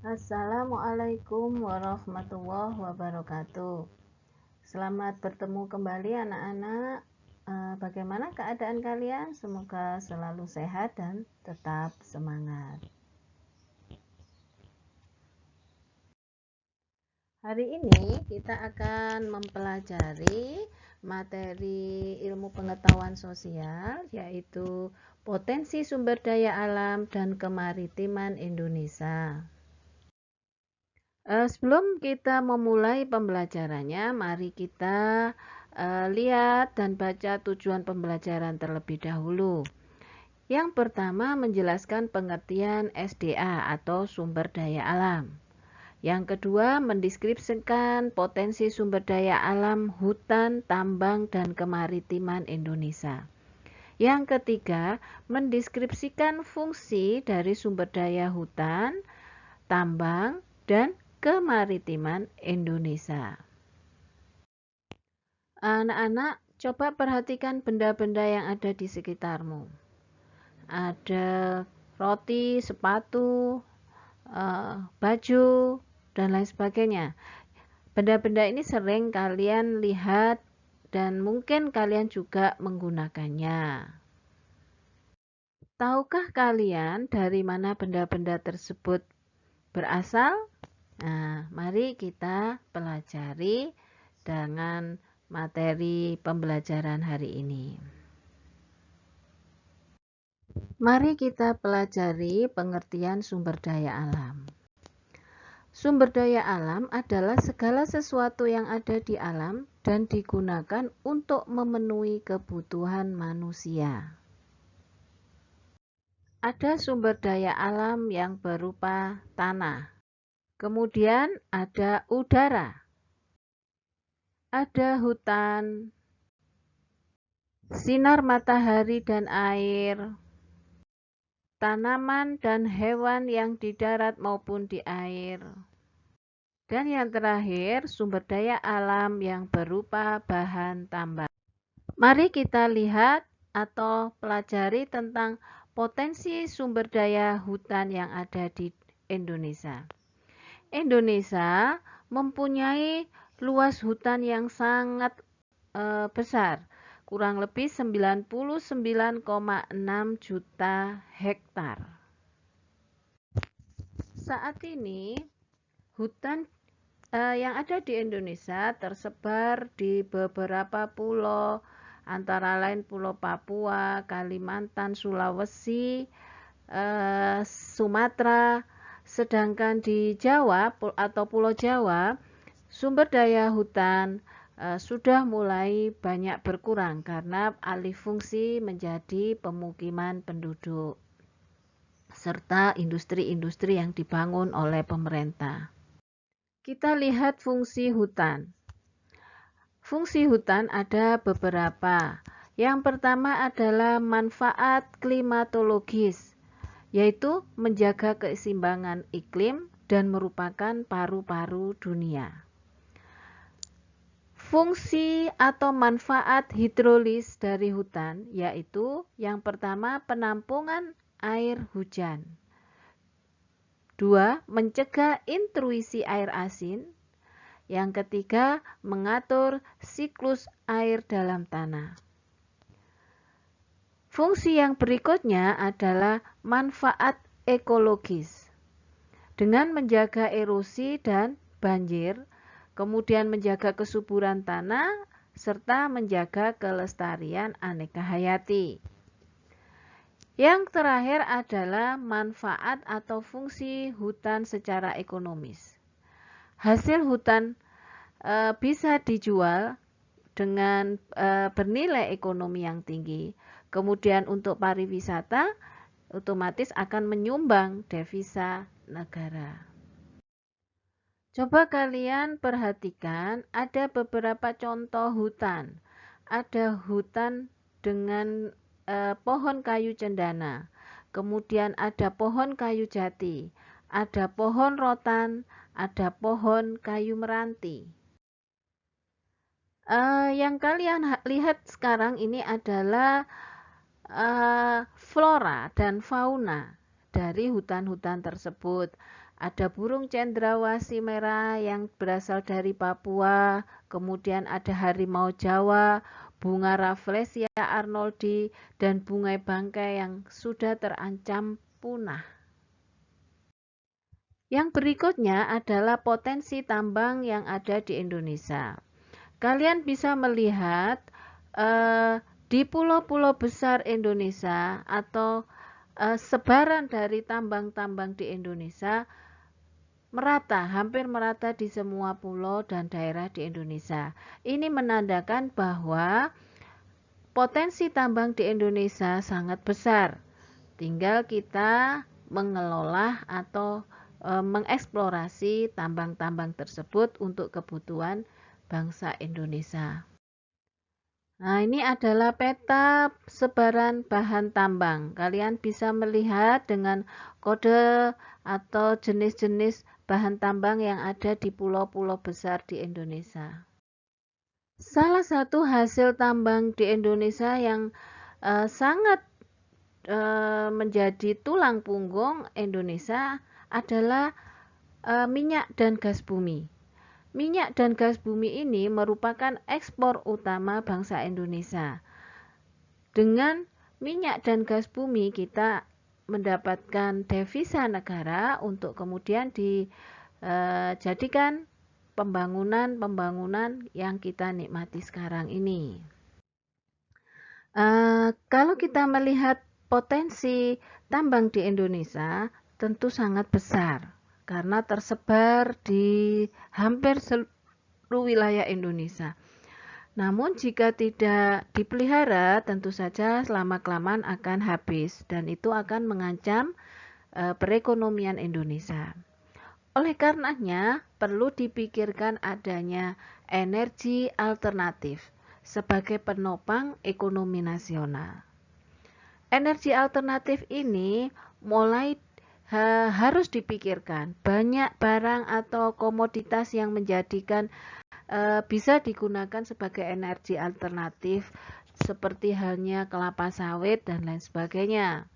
Assalamualaikum warahmatullahi wabarakatuh. Selamat bertemu kembali anak-anak. Bagaimana keadaan kalian? Semoga selalu sehat dan tetap semangat. Hari ini kita akan mempelajari materi ilmu pengetahuan sosial, yaitu potensi sumber daya alam dan kemaritiman Indonesia. Sebelum kita memulai pembelajarannya, mari kita lihat dan baca tujuan pembelajaran terlebih dahulu. Yang pertama, menjelaskan pengertian SDA atau sumber daya alam. Yang kedua, mendeskripsikan potensi sumber daya alam, hutan, tambang, dan kemaritiman Indonesia. Yang ketiga, mendeskripsikan fungsi dari sumber daya hutan, tambang, dan kemaritiman Indonesia. Anak-anak, coba perhatikan benda-benda yang ada di sekitarmu. Ada roti, sepatu, baju, dan lain sebagainya. Benda-benda ini sering kalian lihat dan mungkin kalian juga menggunakannya. Tahukah kalian dari mana benda-benda tersebut berasal? Nah, mari kita pelajari dengan materi pembelajaran hari ini. Mari kita pelajari pengertian sumber daya alam. Sumber daya alam adalah segala sesuatu yang ada di alam dan digunakan untuk memenuhi kebutuhan manusia. Ada sumber daya alam yang berupa tanah. Kemudian ada udara. Ada hutan, sinar matahari dan air, tanaman dan hewan yang di darat maupun di air. Dan yang terakhir, sumber daya alam yang berupa bahan tambang. Mari kita lihat atau pelajari tentang potensi sumber daya hutan yang ada di Indonesia. Indonesia mempunyai luas hutan yang sangat besar, kurang lebih 99,6 juta hektar. Saat ini hutan yang ada di Indonesia tersebar di beberapa pulau, antara lain Pulau Papua, Kalimantan, Sulawesi, Sumatera. Sedangkan di Jawa atau Pulau Jawa, sumber daya hutan sudah mulai banyak berkurang karena alih fungsi menjadi pemukiman penduduk serta industri-industri yang dibangun oleh pemerintah. Kita lihat fungsi hutan. Fungsi hutan ada beberapa. Yang pertama adalah manfaat klimatologis, yaitu menjaga keseimbangan iklim dan merupakan paru-paru dunia. Fungsi atau manfaat hidrolis dari hutan yaitu yang pertama penampungan air hujan. 2. Mencegah intrusi air asin. Yang ketiga, mengatur siklus air dalam tanah. Fungsi yang berikutnya adalah manfaat ekologis. Dengan menjaga erosi dan banjir, kemudian menjaga kesuburan tanah, serta menjaga kelestarian aneka hayati. Yang terakhir adalah manfaat atau fungsi hutan secara ekonomis. Hasil hutan bisa dijual dengan bernilai ekonomi yang tinggi. Kemudian untuk pariwisata otomatis akan menyumbang devisa negara. Coba kalian perhatikan, ada beberapa contoh hutan. Ada hutan dengan pohon kayu cendana, kemudian ada pohon kayu jati, ada pohon rotan, ada pohon kayu meranti. Yang kalian lihat sekarang ini adalah flora dan fauna dari hutan-hutan tersebut. Ada burung cendrawasih merah yang berasal dari Papua, kemudian ada harimau Jawa, bunga Rafflesia arnoldi, dan bunga bangkai yang sudah terancam punah. Yang berikutnya adalah potensi tambang yang ada di Indonesia. Kalian bisa melihat di pulau-pulau besar Indonesia atau sebaran dari tambang-tambang di Indonesia hampir merata di semua pulau dan daerah di Indonesia. Ini menandakan bahwa potensi tambang di Indonesia sangat besar. Tinggal kita mengelola atau mengeksplorasi tambang-tambang tersebut untuk kebutuhan bangsa Indonesia. Nah, ini adalah peta sebaran bahan tambang. Kalian bisa melihat dengan kode atau jenis-jenis bahan tambang yang ada di pulau-pulau besar di Indonesia. Salah satu hasil tambang di Indonesia yang sangat menjadi tulang punggung Indonesia adalah minyak dan gas bumi. Minyak dan gas bumi ini merupakan ekspor utama bangsa Indonesia. Dengan minyak dan gas bumi kita mendapatkan devisa negara untuk kemudian dijadikan pembangunan yang kita nikmati sekarang ini. Kalau kita melihat potensi tambang di Indonesia tentu sangat besar karena tersebar di hampir seluruh wilayah Indonesia. Namun jika tidak dipelihara tentu saja lama-kelamaan akan habis dan itu akan mengancam perekonomian Indonesia. Oleh karenanya perlu dipikirkan adanya energi alternatif sebagai penopang ekonomi nasional. Energi alternatif ini mulai harus dipikirkan. Banyak barang atau komoditas yang menjadikan bisa digunakan sebagai energi alternatif seperti halnya kelapa sawit dan lain sebagainya.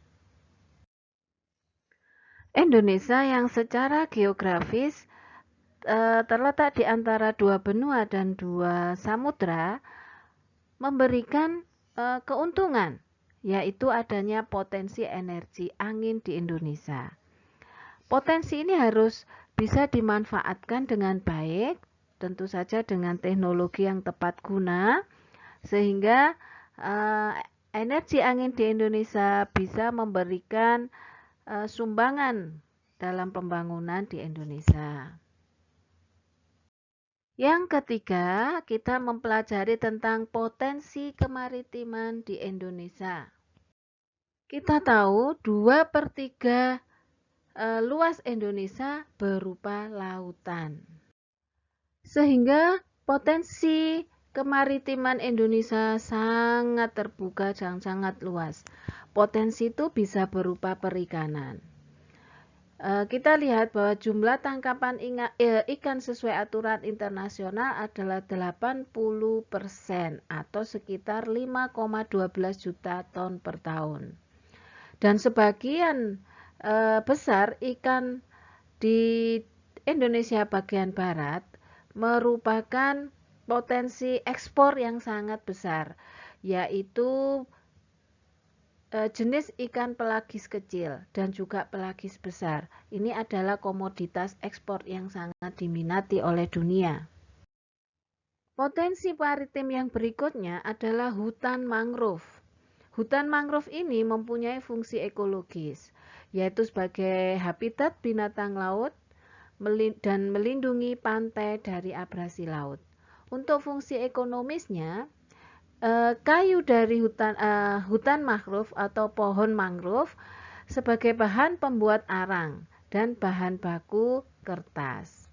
Indonesia yang secara geografis terletak di antara dua benua dan dua samudra memberikan keuntungan, yaitu adanya potensi energi angin di Indonesia. Potensi ini harus bisa dimanfaatkan dengan baik, tentu saja dengan teknologi yang tepat guna, sehingga energi angin di Indonesia bisa memberikan sumbangan dalam pembangunan di Indonesia. Yang ketiga, kita mempelajari tentang potensi kemaritiman di Indonesia. Kita tahu 2/3 luas Indonesia berupa lautan. Sehingga potensi kemaritiman Indonesia sangat terbuka dan sangat luas. Potensi itu bisa berupa perikanan. Kita lihat bahwa jumlah tangkapan ikan sesuai aturan internasional adalah 80% atau sekitar 5,12 juta ton per tahun. Dan sebagian besar ikan di Indonesia bagian barat merupakan potensi ekspor yang sangat besar, yaitu jenis ikan pelagis kecil dan juga pelagis besar. Ini adalah komoditas ekspor yang sangat diminati oleh dunia. Potensi maritim yang berikutnya adalah hutan mangrove. Hutan mangrove ini mempunyai fungsi ekologis, yaitu sebagai habitat binatang laut dan melindungi pantai dari abrasi laut. Untuk fungsi ekonomisnya, kayu dari hutan mangrove atau pohon mangrove sebagai bahan pembuat arang dan bahan baku kertas.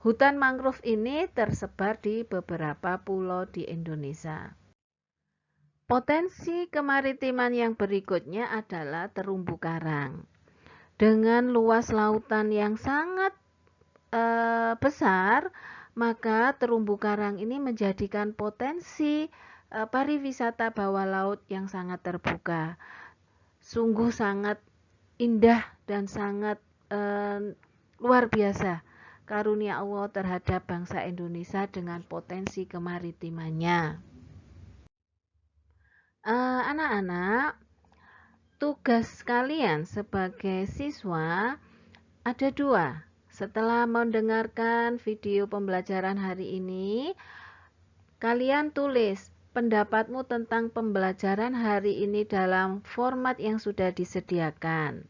Hutan mangrove ini tersebar di beberapa pulau di Indonesia. Potensi kemaritiman yang berikutnya adalah terumbu karang. Dengan luas lautan yang sangat besar, maka terumbu karang ini menjadikan potensi pariwisata bawah laut yang sangat terbuka. Sungguh sangat indah dan sangat luar biasa karunia Allah terhadap bangsa Indonesia dengan potensi kemaritimannya. Anak-anak, tugas kalian sebagai siswa ada dua. Setelah mendengarkan video pembelajaran hari ini, kalian tulis pendapatmu tentang pembelajaran hari ini dalam format yang sudah disediakan.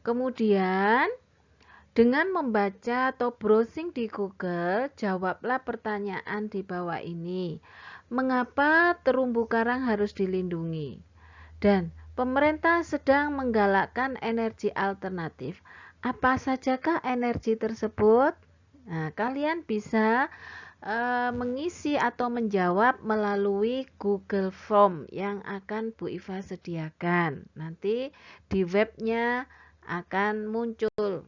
Kemudian, dengan membaca atau browsing di Google, jawablah pertanyaan di bawah ini. Mengapa terumbu karang harus dilindungi? Dan pemerintah sedang menggalakkan energi alternatif. Apa sajakah energi tersebut? Nah, kalian bisa mengisi atau menjawab melalui Google Form yang akan Bu Iva sediakan. Nanti di webnya akan muncul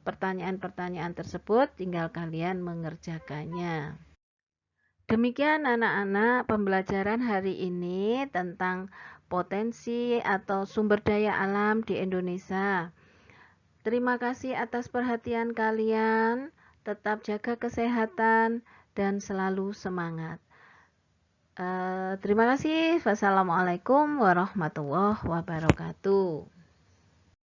pertanyaan-pertanyaan tersebut, tinggal kalian mengerjakannya. Demikian anak-anak pembelajaran hari ini tentang potensi atau sumber daya alam di Indonesia. Terima kasih atas perhatian kalian. Tetap jaga kesehatan dan selalu semangat. Terima kasih. Wassalamualaikum warahmatullahi wabarakatuh.